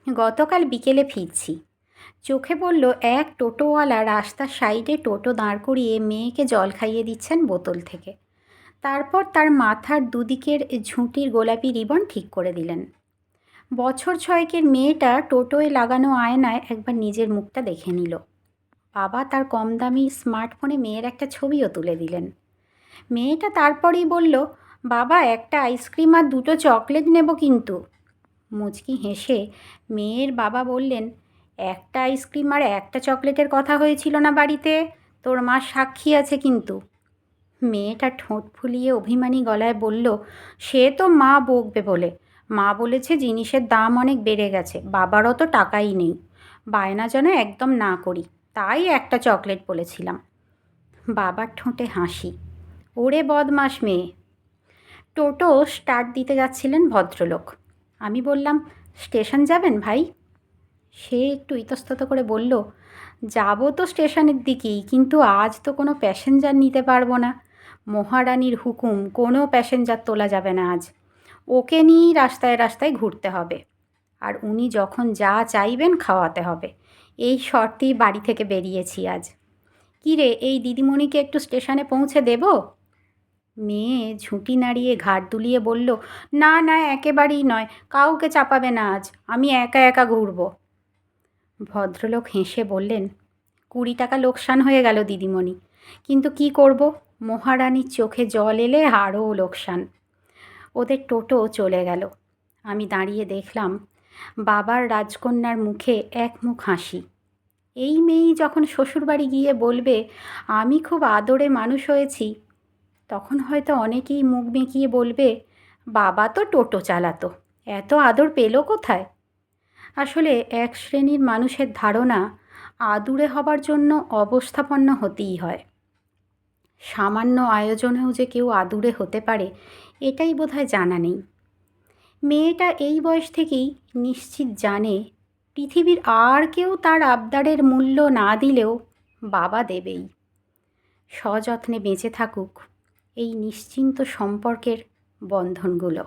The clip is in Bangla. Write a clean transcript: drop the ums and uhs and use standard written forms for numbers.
গতকাল বিকেলে ফিরছি, চোখে পড়ল এক টোটোওয়ালা রাস্তার সাইডে টোটো দাঁড় করিয়ে মেয়েকে জল খাইয়ে দিচ্ছেন বোতল থেকে। তারপর তার মাথার দুদিকের ঝুঁটির গোলাপি রিবন ঠিক করে দিলেন। বছর ছয়েকের মেয়েটা টোটোয় লাগানো আয়নায় একবার নিজের মুখটা দেখে নিল। বাবা তার কম দামি স্মার্টফোনে মেয়ের একটা ছবিও তুলে দিলেন। মেয়েটা তারপরেই বলল, বাবা একটা আইসক্রিম আর দুটো চকলেট নেব কিন্তু। মুচকি হেসে মেয়ের বাবা বললেন, একটা আইসক্রিম আর একটা চকলেটের কথা হয়েছিল না বাড়িতে? তোর মা সাক্ষী আছে কিন্তু। মেয়েটা ঠোঁট ফুলিয়ে অভিমানী গলায় বলল, সে তো মা বকবে বলে। মা বলেছে জিনিসের দাম অনেক বেড়ে গেছে, বাবারও তো টাকাই নেই। বায়না যেন একদম না করি, তাই একটা চকলেট বলেছিলাম। বাবার ঠোঁটে হাসি। ওরে বদমাস মেয়ে। টোটো স্টার্ট দিতে যাচ্ছিলেন ভদ্রলোক। আমি বললাম, স্টেশন যাবেন ভাই? সে একটু ইতস্তত করে বলল, যাব তো স্টেশনের দিকেই, কিন্তু আজ তো কোনো প্যাসেঞ্জার নিতে পারবো না। মহারানীর হুকুম, কোনো প্যাসেঞ্জার তোলা যাবে না আজ। ওকে নিয়েই রাস্তায় রাস্তায় ঘুরতে হবে, আর উনি যখন যা চাইবেন খাওয়াতে হবে। এই শর্তেই বাড়ি থেকে বেরিয়েছি আজ। কী রে, এই দিদিমণিকে একটু স্টেশনে পৌঁছে দেব? মেয়ে ঝুঁটি নাড়িয়ে ঘাড় দুলিয়ে বলল, না না, একেবারেই নয়, কাউকে চাপাবে না আজ, আমি একা একা ঘুরব। ভদ্রলোক হেসে বললেন, 20 টাকা লোকসান হয়ে গেল দিদিমণি, কিন্তু কি করব, মহারানীর চোখে জল এলে আরও লোকসান। ওদের টোটো চলে গেল। আমি দাঁড়িয়ে দেখলাম বাবার রাজকন্যার মুখে এক মুখ হাসি। এই মেয়েই যখন শ্বশুরবাড়ি গিয়ে বলবে আমি খুব আদরে মানুষ হয়েছি, তখন হয়তো অনেকেই মুখ বেঁকিয়ে বলবে, বাবা তো টোটো চালাতো, এত আদর পেল কোথায়? আসলে এক শ্রেণীর মানুষের ধারণা আদুরে হবার জন্য অবস্থাপন্ন হতেই হয়। সামান্য আয়োজনেও যে কেউ আদুরে হতে পারে, এটাই বোধহয় জানা নেই। মেয়েটা এই বয়স থেকেই নিশ্চিত জানে পৃথিবীর আর কেউ তার আবদারের মূল্য না দিলেও বাবা দেবেই। সযত্নে বেঁচে থাকুক এই নিশ্চিন্ত সম্পর্কের বন্ধনগুলো।